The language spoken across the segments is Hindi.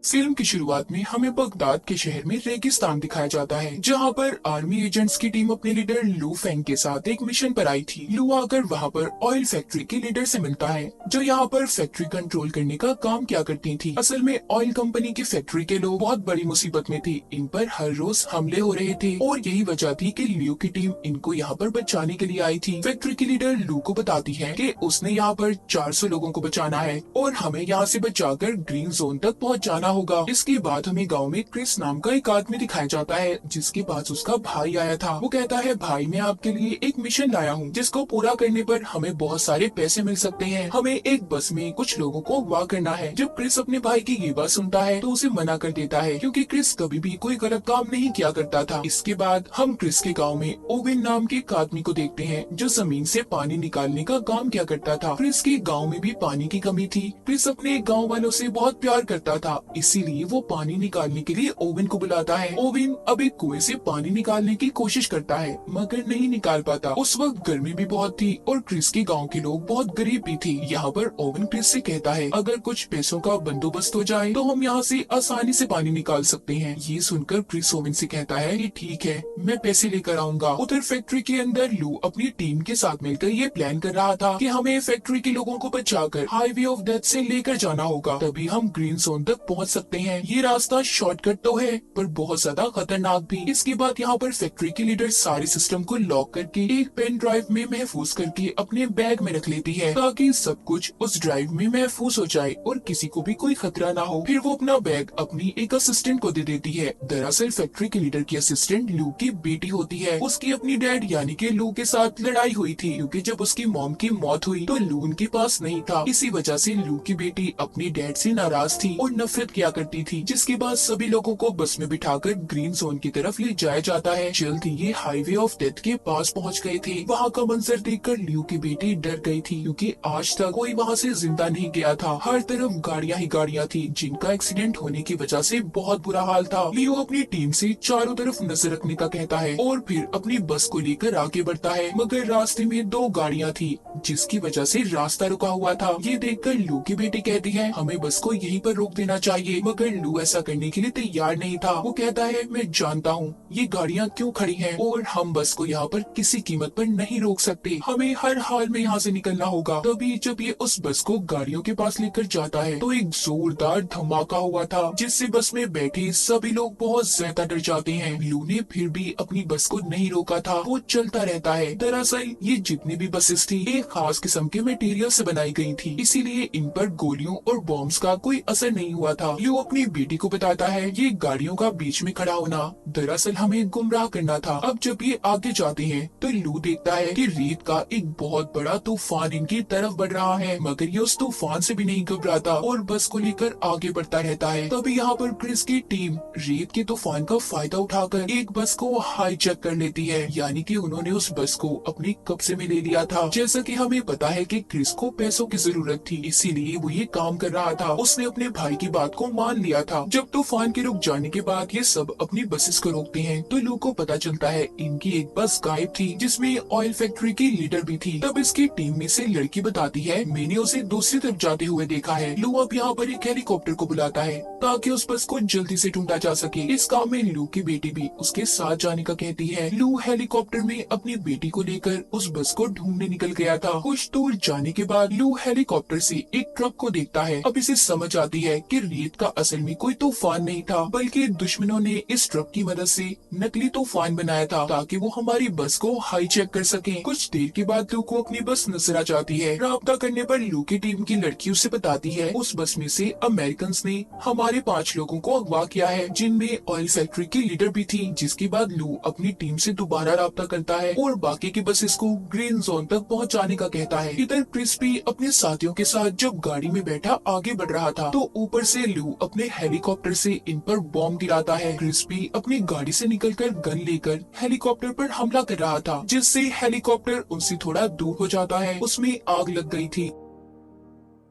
फिल्म की शुरुआत में हमें बगदाद के शहर में रेगिस्तान दिखाया जाता है, जहां पर आर्मी एजेंट्स की टीम अपने लीडर लू फेंग के साथ एक मिशन पर आई थी। लू आकर वहां पर ऑयल फैक्ट्री के लीडर से मिलता है, जो यहां पर फैक्ट्री कंट्रोल करने का काम किया करती थी। असल में ऑयल कंपनी की फैक्ट्री के लोग बहुत बड़ी मुसीबत में थे। इन पर हर रोज हमले हो रहे थे और यही वजह थी कि लू की टीम इनको यहाँ पर बचाने के लिए आई थी। फैक्ट्री की लीडर लू को बताती है कि उसने यहाँ पर 400 लोगों को बचाना है और हमें यहाँ से बचाकर ग्रीन जोन तक पहुँच जाना होगा। इसके बाद हमें गांव में क्रिस नाम का एक आदमी दिखाया जाता है, जिसके पास उसका भाई आया था। वो कहता है, भाई मैं आपके लिए एक मिशन लाया हूँ, जिसको पूरा करने पर हमें बहुत सारे पैसे मिल सकते हैं। हमें एक बस में कुछ लोगों को अगवा करना है। जब क्रिस अपने भाई की ये बात सुनता है तो उसे मना कर देता है, क्योंकि क्रिस कभी भी कोई गलत काम नहीं किया करता था। इसके बाद हम क्रिस के गाँव में ओवेन नाम के एक आदमी को देखते हैं, जो जमीन से पानी निकालने का काम किया करता था। क्रिस के गाँव में भी पानी की कमी थी। क्रिस अपने गाँव वालों से बहुत प्यार करता था, इसीलिए वो पानी निकालने के लिए ओवेन को बुलाता है। ओवेन अब एक कुएं से पानी निकालने की कोशिश करता है, मगर नहीं निकाल पाता। उस वक्त गर्मी भी बहुत थी और क्रिस के गांव के लोग बहुत गरीब भी थे। यहाँ पर ओवेन क्रिस से कहता है, अगर कुछ पैसों का बंदोबस्त हो जाए तो हम यहाँ से आसानी से पानी निकाल सकते हैं। ये सुनकर क्रिस ओवेन से कहता है कि ठीक है, मैं पैसे लेकर आऊंगा। उधर फैक्ट्री के अंदर लू अपनी टीम के साथ मिलकर ये प्लान कर रहा था कि हमें फैक्ट्री के लोगों को बचाकर हाईवे ऑफ डेथ से लेकर जाना होगा, तभी हम ग्रीन जोन तक पहुँच सकते हैं। ये रास्ता शॉर्टकट तो है, पर बहुत ज्यादा खतरनाक भी। इसके बाद यहाँ पर फैक्ट्री की लीडर सारे सिस्टम को लॉक करके एक पेन ड्राइव में महफूज करके अपने बैग में रख लेती है, ताकि सब कुछ उस ड्राइव में महफूज हो जाए और किसी को भी कोई खतरा ना हो। फिर वो अपना बैग अपनी एक असिस्टेंट को दे देती है। दरअसल फैक्ट्री के लीडर की असिस्टेंट लू की बेटी होती है। उसकी अपनी डैड यानी कि लू के साथ लड़ाई हुई थी, क्योंकि जब उसकी मॉम की मौत हुई तो लू उनके पास नहीं था। इसी वजह से लू की बेटी अपनी डैड से नाराज थी और नफरत किया करती थी। जिसके बाद सभी लोगों को बस में बिठाकर ग्रीन जोन की तरफ ले जाया जाता है। जल्द ही ये हाईवे ऑफ डेथ के पास पहुंच गए थे। वहां का मंजर देखकर लियो की बेटी डर गई थी, क्योंकि आज तक कोई वहां से जिंदा नहीं गया था। हर तरफ गाड़ियां ही गाड़ियां थी, जिनका एक्सीडेंट होने की वजह से बहुत बुरा हाल था। लियो अपनी टीम से चारों तरफ नजर रखने का कहता है और फिर अपनी बस को लेकर आगे बढ़ता है, मगर रास्ते में दो गाड़ियां थी, जिसकी वजह से रास्ता रुका हुआ था। ये देखकर लू की बेटी कहती है, हमें बस को यहीं पर रोक देना चाहिए, मगर लू ऐसा करने के लिए तैयार नहीं था। वो कहता है, मैं जानता हूँ ये गाड़ियाँ क्यों खड़ी हैं और हम बस को यहाँ पर किसी कीमत पर नहीं रोक सकते। हमें हर हाल में यहाँ से निकलना होगा। तभी जब ये उस बस को गाड़ियों के पास लेकर जाता है तो एक जोरदार धमाका हुआ था, जिससे बस में बैठे सभी लोग बहुत ज्यादा डर जाते हैं। लू ने फिर भी अपनी बस को नहीं रोका था, वो चलता रहता है। दरअसल ये जितनी भी बसेस थी एक खास किस्म के मटेरियल से बनाई गई थी, इसीलिए इन पर गोलियों और बॉम्ब्स का कोई असर नहीं हुआ था। लू अपनी बेटी को बताता है, ये गाड़ियों का बीच में खड़ा होना दरअसल हमें गुमराह करना था। अब जब ये आगे जाते हैं तो लू देखता है कि रेत का एक बहुत बड़ा तूफान इनकी तरफ बढ़ रहा है, मगर ये उस तूफान से भी नहीं घबराता और बस को लेकर आगे बढ़ता रहता है। तभी यहाँ पर क्रिस की टीम रेत के तूफान का फायदा उठाकर एक बस को हाईजैक कर लेती है, यानी कि उन्होंने उस बस को अपने कब्जे में ले लिया था। जैसा कि हमें पता है कि क्रिस को पैसों की जरूरत थी, इसीलिए वो ये काम कर रहा था। उसने अपने भाई की बात को मान लिया था। जब तूफान के रुक जाने के बाद ये सब अपनी बसेस को रोकते हैं तो लू को पता चलता है इनकी एक बस गायब थी, जिसमें ऑयल फैक्ट्री की लीडर भी थी। तब इसकी टीम में से लड़की बताती है, मैंने उसे दूसरी तरफ जाते हुए देखा है। लू अब यहाँ पर एक हेलीकॉप्टर को बुलाता है ताकि उस बस को जल्दी से ढूंढा जा सके। इस काम में लू की बेटी भी उसके साथ जाने का कहती है। लू हेलीकॉप्टर में अपनी बेटी को लेकर उस बस को ढूंढने निकल गया था। कुछ दूर जाने के बाद लू हेलीकॉप्टर से एक ट्रक को देखता है। अब इसे समझ आती है कि रेत का असल में कोई तूफान नहीं था, बल्कि दुश्मनों ने इस ट्रक की मदद से नकली तूफान बनाया था, ताकि वो हमारी बस को हाईजैक कर सके। कुछ देर के बाद लू को अपनी बस नजर आ जाती है। राब्ता करने पर लू की टीम की लड़की उसे बताती है, उस बस में से अमेरिकन ने हमारे 5 लोगों को अगवा किया है, जिनमें ऑयल फैक्ट्री की लीडर भी थी। जिसके बाद लू अपनी टीम से दोबारा राब्ता करता है और बाकी की बसेस को ग्रीन जोन तक पहुंचाने का कहता है। इधर क्रिस भी अपने साथियों के साथ जब गाड़ी में बैठा आगे बढ़ रहा था तो ऊपर से लू अपने हेलीकॉप्टर से इन पर बॉम्ब गिराता है। क्रिस भी अपनी गाड़ी से निकलकर गन लेकर हेलीकॉप्टर पर हमला कर रहा था, जिससे हेलीकॉप्टर उनसे थोड़ा दूर हो जाता है। उसमें आग लग गई थी।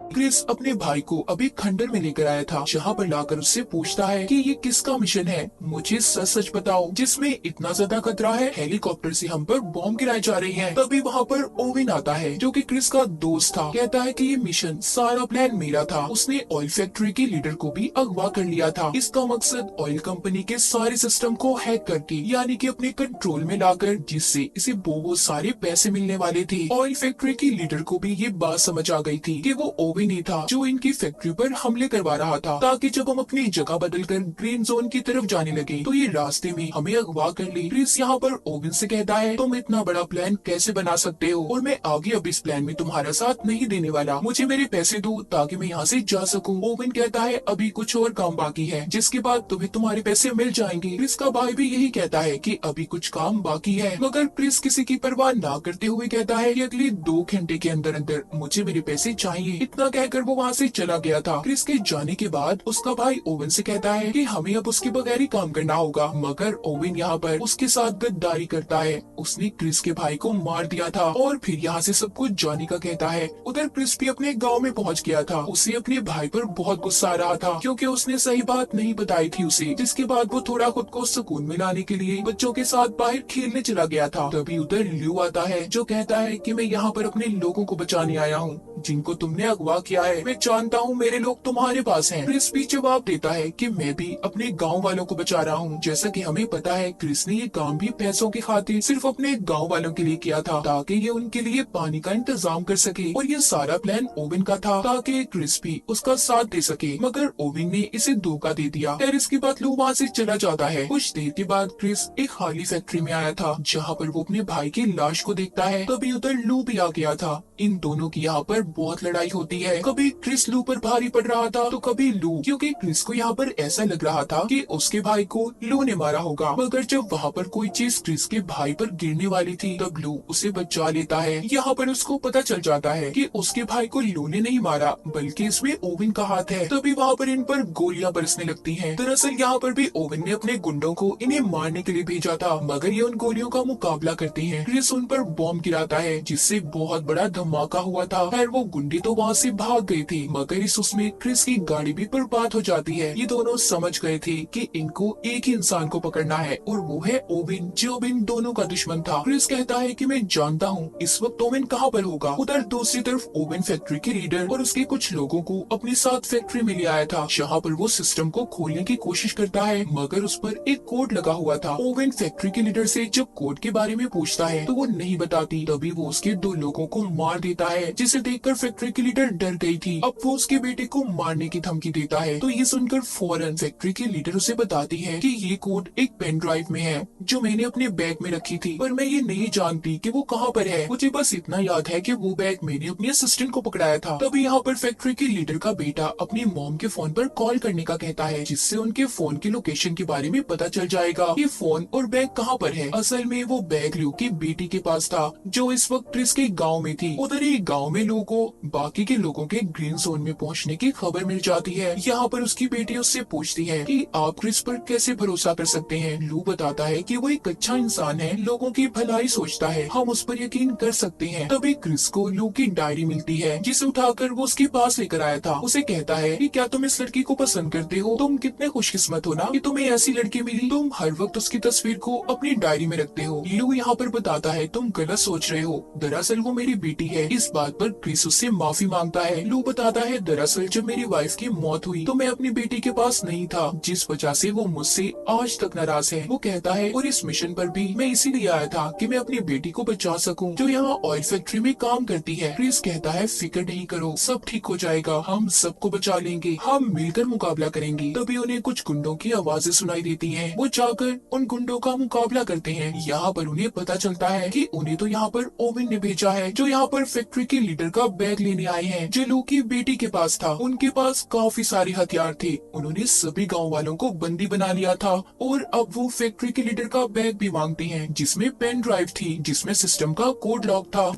क्रिस अपने भाई को अभी खंडर में लेकर आया था, जहाँ पर लाकर उससे पूछता है कि ये किसका मिशन है, मुझे सच सच बताओ जिसमें इतना ज्यादा खतरा है, हेलीकॉप्टर से हम पर बॉम्ब गिराए जा रही हैं। तभी वहाँ पर ओवेन आता है जो कि क्रिस का दोस्त था। कहता है कि ये मिशन सारा प्लान मेरा था, उसने ऑयल फैक्ट्री के लीडर को भी अगवा कर लिया था। इसका मकसद ऑयल कंपनी के सारे सिस्टम को हैक करके यानी कि अपने कंट्रोल में लाकर, जिससे इसे बहुत सारे पैसे मिलने वाले थे। ऑयल फैक्ट्री की लीडर को भी ये बात समझ आ गई थी कि वो ओवेन नहीं था जो इनकी फैक्ट्री पर हमले करवा रहा था, ताकि जब हम अपनी जगह बदलकर ग्रीन जोन की तरफ जाने लगे तो ये रास्ते में हमें अगवा कर ले। क्रिस यहाँ पर ओवेन से कहता है तुम इतना बड़ा प्लान कैसे बना सकते हो, और मैं आगे अब इस प्लान में तुम्हारा साथ नहीं देने वाला, मुझे मेरे पैसे दो ताकि मैं यहाँ से जा सकूँ। ओवेन कहता है अभी कुछ और काम बाकी है, जिसके बाद तुम्हें तुम्हारे पैसे मिल जाएंगे। क्रिस का भाई भी यही कहता है कि अभी कुछ काम बाकी है, मगर क्रिस किसी की परवाह ना करते हुए कहता है कि अगले 2 घंटे के अंदर अंदर मुझे मेरे पैसे चाहिए। इतना कहकर वो वहाँ से चला गया था। क्रिस के जाने के बाद उसका भाई ओवेन से कहता है कि हमें अब उसके बगैर ही काम करना होगा, मगर ओवेन यहाँ पर उसके साथ गद्दारी करता है। उसने क्रिस के भाई को मार दिया था और फिर यहाँ से सब कुछ जाने का कहता है। उधर क्रिस भी अपने गाँव में पहुँच गया था। उसे अपने भाई पर बहुत गुस्सा आ रहा था क्योंकि उसने सही बात नहीं बताई थी उसे, जिसके बाद वो थोड़ा खुद को सुकून में लाने के लिए बच्चों के साथ बाहर खेलने चला गया था। तभी उधर ल्यू आता है जो कहता है कि मैं यहाँ पर अपने लोगों को बचाने आया हूँ, जिनको तुमने अगवा किया है। मैं जानता हूँ मेरे लोग तुम्हारे पास हैं। क्रिस भी जवाब देता है कि मैं भी अपने गांव वालों को बचा रहा हूँ। जैसा कि हमें पता है क्रिस ने ये काम भी पैसों की खातिर सिर्फ अपने गांव वालों के लिए किया था, ताकि ये उनके लिए पानी का इंतजाम कर सके, और ये सारा प्लान ओवेन का था ताकि क्रिस भी उसका साथ दे सके, मगर ओवेन ने इसे धोखा दे दिया। फिर इसके बाद लू वहाँ से चला जाता है। कुछ देर के बाद क्रिस एक खाली फैक्ट्री में आया था जहाँ पर वो अपने भाई की लाश को देखता है। तभी उधर लू भी आ गया था। इन दोनों की यहाँ पर बहुत लड़ाई होती है। कभी क्रिस लू पर भारी पड़ रहा था तो कभी लू, क्योंकि क्रिस को यहाँ पर ऐसा लग रहा था कि उसके भाई को लू ने मारा होगा, मगर जब वहाँ पर कोई चीज क्रिस के भाई पर गिरने वाली थी तब लू उसे बचा लेता है। यहाँ पर उसको पता चल जाता है कि उसके भाई को लू ने नहीं मारा बल्कि इसमें ओवेन का हाथ है। तभी वहाँ पर इन पर गोलियां बरसने लगती हैं। दरअसल यहाँ पर भी ओवेन ने अपने गुंडों को इन्हें मारने के लिए भेजा था, मगर ये उन गोलियों का मुकाबला करते हैं। क्रिस उन पर बॉम्ब गिराता है जिससे बहुत बड़ा धमाका हुआ था। खैर वो गुंडे तो वहाँ से भाग गए थे, मगर इस उसमें क्रिस की गाड़ी भी बर्बाद हो जाती है। ये दोनों समझ गए थे कि इनको एक ही इंसान को पकड़ना है और वो है ओवेन, जो इन दोनों का दुश्मन था। क्रिस कहता है कि मैं जानता हूँ इस वक्त ओवेन कहाँ पर होगा। उधर दूसरी तरफ ओवेन फैक्ट्री के लीडर और उसके कुछ लोगों को अपने साथ फैक्ट्री में ले आया था, जहाँ पर वो सिस्टम को खोलने की कोशिश करता है, मगर उस पर एक कोड लगा हुआ था। ओवेन फैक्ट्री के लीडर से जब कोड के बारे में पूछता है तो वो नहीं बताती। तभी वो उसके 2 लोगों को मार देता है, जिसे देखकर फैक्ट्री की लीडर डर गई थी। अब वो उसके बेटे को मारने की धमकी देता है। तो ये सुनकर फौरन फैक्ट्री की लीडर उसे बताती है कि ये कोड एक पेन ड्राइव में है जो मैंने अपने बैग में रखी थी, पर मैं ये नहीं जानती कि वो कहाँ पर है। मुझे बस इतना याद है कि वो बैग मैंने अपने असिस्टेंट को पकड़ाया था। तभी यहाँ पर फैक्ट्री की लीडर का बेटा अपनी मॉम के फोन पर कॉल करने का कहता है, जिससे उनके फोन की लोकेशन के बारे में पता चल जाएगा ये फोन और बैग कहाँ पर है। असल में वो बैग ल्यू की बेटी के पास था जो इस वक्त क्रिस के गाँव में थी। उधर ही गाँव में लोगों को बाकी के लोगों के ग्रीन जोन में पहुंचने की खबर मिल जाती है। यहाँ पर उसकी बेटी उससे पूछती है कि आप क्रिस पर कैसे भरोसा कर सकते हैं। लू बताता है कि वो एक अच्छा इंसान है, लोगों की भलाई सोचता है, हम उस पर यकीन कर सकते हैं। तभी क्रिस को लू की डायरी मिलती है जिसे उठाकर वो उसके पास लेकर आया था। उसे कहता है कि क्या तुम इस लड़की को पसंद करते हो, तुम कितने खुशकिस्मत हो ना कि तुम्हें ऐसी लड़की मिली, तुम हर वक्त उसकी तस्वीर को अपनी डायरी में रखते हो। लू यहाँ पर बताता है तुम गलत सोच रहे हो, दरअसल वो मेरी बेटी है। इस बात पर क्रिस उससे माफी मांगता है। लू बताता है दरअसल जब मेरी वाइफ की मौत हुई तो मैं अपनी बेटी के पास नहीं था, जिस वजह से वो मुझसे आज तक नाराज है। वो कहता है और इस मिशन पर भी मैं इसीलिए आया था कि मैं अपनी बेटी को बचा सकूं जो यहाँ ऑयल फैक्ट्री में काम करती है। क्रिस कहता है फिक्र नहीं करो, सब ठीक हो जाएगा, हम सबको बचा लेंगे, हम मिलकर मुकाबला करेंगे। तभी उन्हें कुछ गुंडों की आवाजें सुनाई देती हैं। वो जाकर उन गुंडों का मुकाबला करते हैं। यहाँ पर उन्हें पता चलता है कि उन्हें तो यहाँ पर ओवेन ने भेजा है जो यहाँ पर फैक्ट्री के लीडर का बैग लेने आए हैं जो लू की बेटी के पास था। उनके पास काफी सारे हथियार थे। उन्होंने सभी गांव वालों को बंदी बना लिया था और अब वो फैक्ट्री के लीडर का बैग भी मांगते हैं जिसमें पेन ड्राइव थी जिसमें सिस्टम का कोड लॉक था।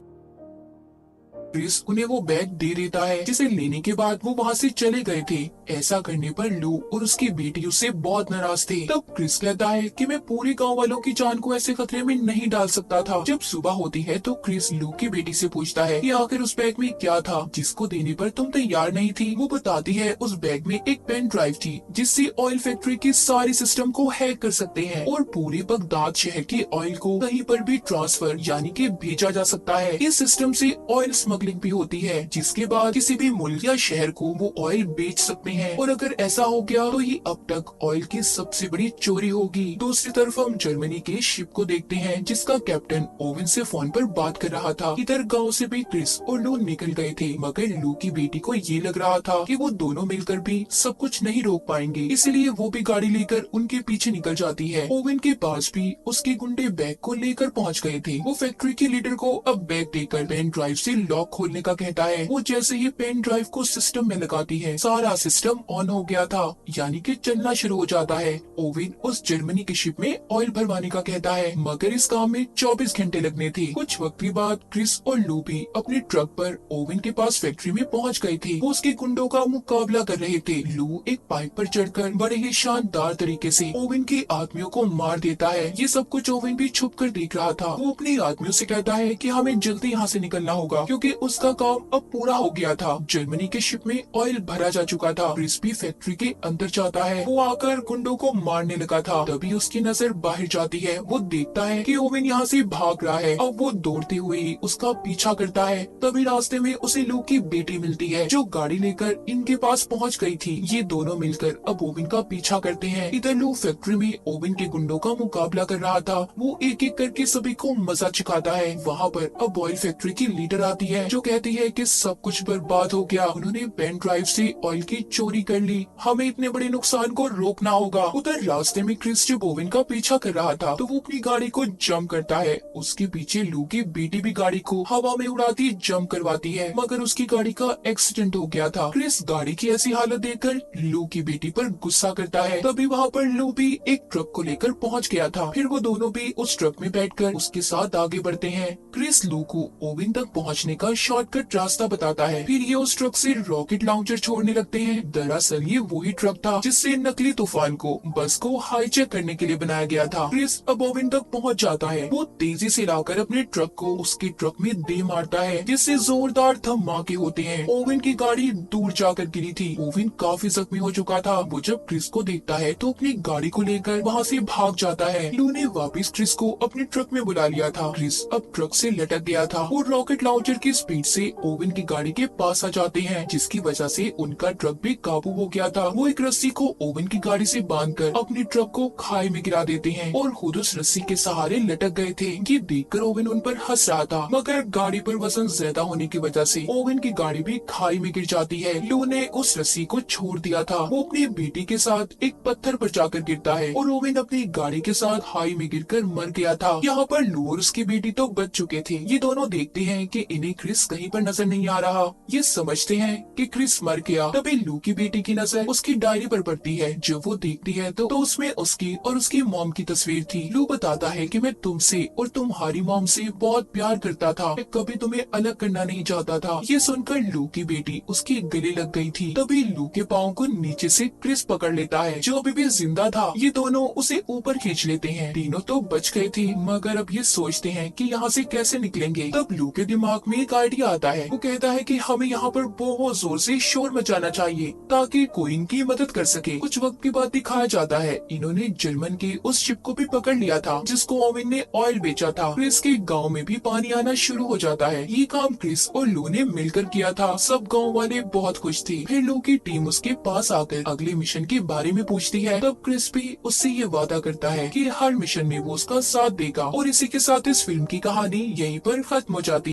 क्रिस उन्हें वो बैग दे देता है, जिसे लेने के बाद वो वहाँ से चले गए थे। ऐसा करने पर लू और उसकी बेटी उससे बहुत नाराज थे। तब क्रिस कहता है कि मैं पूरे गांव वालों की जान को ऐसे खतरे में नहीं डाल सकता था। जब सुबह होती है तो क्रिस लू की बेटी से पूछता है कि आखिर उस बैग में क्या था जिसको देने पर तुम तैयार नहीं थी। वो बताती है उस बैग में एक पेन ड्राइव थी, जिससे ऑयल फैक्ट्री के सारे सिस्टम को हैक कर सकते हैं और पूरे बगदाद शहर के ऑयल को कहीं पर भी ट्रांसफर यानी कि भेजा जा सकता है। इस सिस्टम से ऑयल स्मगलिंग भी होती है, जिसके बाद किसी भी मुल्क या शहर को वो ऑयल बेच सकते हैं। और अगर ऐसा हो गया तो ये अब तक ऑयल की सबसे बड़ी चोरी होगी। दूसरी तरफ हम जर्मनी के शिप को देखते हैं, जिसका कैप्टन ओवन से फोन पर बात कर रहा था। इधर गांव से भी क्रिस और लू निकल गए थे, मगर लू की बेटी को ये लग रहा था कि वो दोनों मिलकर भी सब कुछ नहीं रोक पाएंगे, इसलिए वो भी गाड़ी लेकर उनके पीछे निकल जाती है। ओवन के पास भी उसके गुंडे बैग को लेकर पहुंच गए थे। वो फैक्ट्री के लीडर को अब बैग देकर पेन ड्राइव से लॉक खोलने का कहता है। वो जैसे ही पेन ड्राइव को सिस्टम में लगाती है, सारा सिस्टम ऑन हो गया था, यानी कि चलना शुरू हो जाता है। ओवन उस जर्मनी की शिप में ऑयल भरवाने का कहता है, मगर इस काम में 24 घंटे लगने थे। कुछ वक्त के बाद क्रिस और लू भी अपने ट्रक पर ओवन के पास फैक्ट्री में पहुंच गए थे। वो उसके गुंडों का मुकाबला कर रहे थे। लू एक पाइप पर चढ़कर बड़े ही शानदार तरीके से ओवन के आदमियों को मार देता है। ये सब कुछ ओवन भी छुप कर देख रहा था। वो अपने आदमियों से कहता है कि हमें जल्दी यहाँ से निकलना होगा, क्योंकि उसका काम अब पूरा हो गया था। जर्मनी के शिप में ऑयल भरा जा चुका था। क्रिस भी फैक्ट्री के अंदर जाता है। वो आकर गुंडों को मारने लगा था, तभी उसकी नजर बाहर जाती है। वो देखता है कि ओवन यहाँ से भाग रहा है। अब वो दौड़ते हुए ही उसका पीछा करता है। तभी रास्ते में उसे लू की बेटी मिलती है, जो गाड़ी लेकर इनके पास पहुँच गई थी। ये दोनों मिलकर अब ओवन का पीछा करते हैं। इधर लू फैक्ट्री में ओवन के गुंडों का मुकाबला कर रहा था। वो एक एक करके सभी को मजा चखाता है। वहाँ पर अब ऑयल फैक्ट्री की लीडर आती है, जो कहती है कि सब कुछ बर्बाद हो गया, उन्होंने पेन ड्राइव से ऑयल की चोरी कर ली, हमें इतने बड़े नुकसान को रोकना होगा। उधर रास्ते में क्रिस जब ओवन का पीछा कर रहा था, तो वो अपनी गाड़ी को जंप करता है। उसके पीछे लू की बेटी भी गाड़ी को हवा में उड़ाती जंप करवाती है, मगर उसकी गाड़ी का एक्सीडेंट हो गया था। क्रिस गाड़ी की ऐसी हालत देखकर लू की बेटी पर गुस्सा करता है। तभी वहाँ पर लू भी एक ट्रक को लेकर पहुँच गया था। फिर वो दोनों भी उस ट्रक में बैठकर उसके साथ आगे बढ़ते हैं। क्रिस लू को ओवन तक पहुँचने का शॉर्टकट रास्ता बताता है। फिर ये उस ट्रक से रॉकेट लॉन्चर छोड़ने लगते हैं। दरअसल ये वही ट्रक था जिससे नकली तूफान को बस को हाईजैक करने के लिए बनाया गया था। क्रिस अब ओवन तक पहुँच जाता है। वो तेजी से लाकर अपने ट्रक को उसके ट्रक में दे मारता है, जिससे जोरदार धमाके होते हैं। ओवन की गाड़ी दूर जाकर गिरी थी। ओवन काफी जख्मी हो चुका था। वो जब क्रिस को देखता है तो अपनी गाड़ी को लेकर वहाँ से भाग जाता है। लू ने वापस क्रिस को अपने ट्रक में बुला लिया था। क्रिस अब ट्रक से लटक गया था। वो रॉकेट लॉन्चर की स्पीड से ओवन की गाड़ी के पास आ जाते हैं, जिसकी वजह से उनका ट्रक भी काबू हो गया था। वो एक रस्सी को ओवन की गाड़ी से बांधकर अपने ट्रक को खाई में गिरा देते हैं और खुद उस रस्सी के सहारे लटक गए थे। ये देखकर ओवन उन पर हंस रहा था, मगर गाड़ी पर वजन ज्यादा होने की वजह से ओवन की गाड़ी भी खाई में गिर जाती है। लू ने उस रस्सी को छोड़ दिया था। वो अपनी बेटी के साथ एक पत्थर पर जाकर गिरता है और ओवन अपनी गाड़ी के साथ खाई में गिरकर मर गया था। यहाँ पर लू और उसकी बेटी तो बच चुके थे। ये दोनों देखते हैं कि इन्हें क्रिस कहीं पर नजर नहीं आ रहा। ये समझते हैं कि क्रिस मर गया। तभी लू की बेटी की नजर उसकी डायरी पर पड़ती है। जब वो देखती है तो उसमें उसकी और उसकी मॉम की तस्वीर थी। लू बताता है कि मैं तुमसे और तुम्हारी मॉम से बहुत प्यार करता था, मैं कभी तुम्हें अलग करना नहीं चाहता था। ये सुनकर लू की बेटी उसके गले लग गई थी। तभी लू के पाँव को नीचे से क्रिस पकड़ लेता है, जो अभी भी जिंदा था। ये दोनों उसे ऊपर खींच लेते हैं। तीनों तो बच गए थे, मगर अब ये सोचते हैं कि यहाँ से कैसे निकलेंगे। तब लू के दिमाग में एक आइडिया आता है। वो कहता है कि हमें यहाँ पर बहुत जोर से शोर मचाना चाहिए ताकि कोई इनकी मदद कर सके। कुछ वक्त के बाद दिखाया जाता है इन्होंने जर्मन के उस शिप को भी पकड़ लिया था जिसको ओवन ने ऑयल बेचा था। क्रिस के गांव में भी पानी आना शुरू हो जाता है। ये काम क्रिस और लू ने मिलकर किया था। सब गांव वाले बहुत खुश थे। फिर लू की टीम उसके पास आकर अगले मिशन के बारे में पूछती है। तब क्रिस भी उससे ये वादा करता है कि हर मिशन में वो उसका साथ देगा। और इसी के साथ इस फिल्म की कहानी यहीं पर खत्म हो जाती है।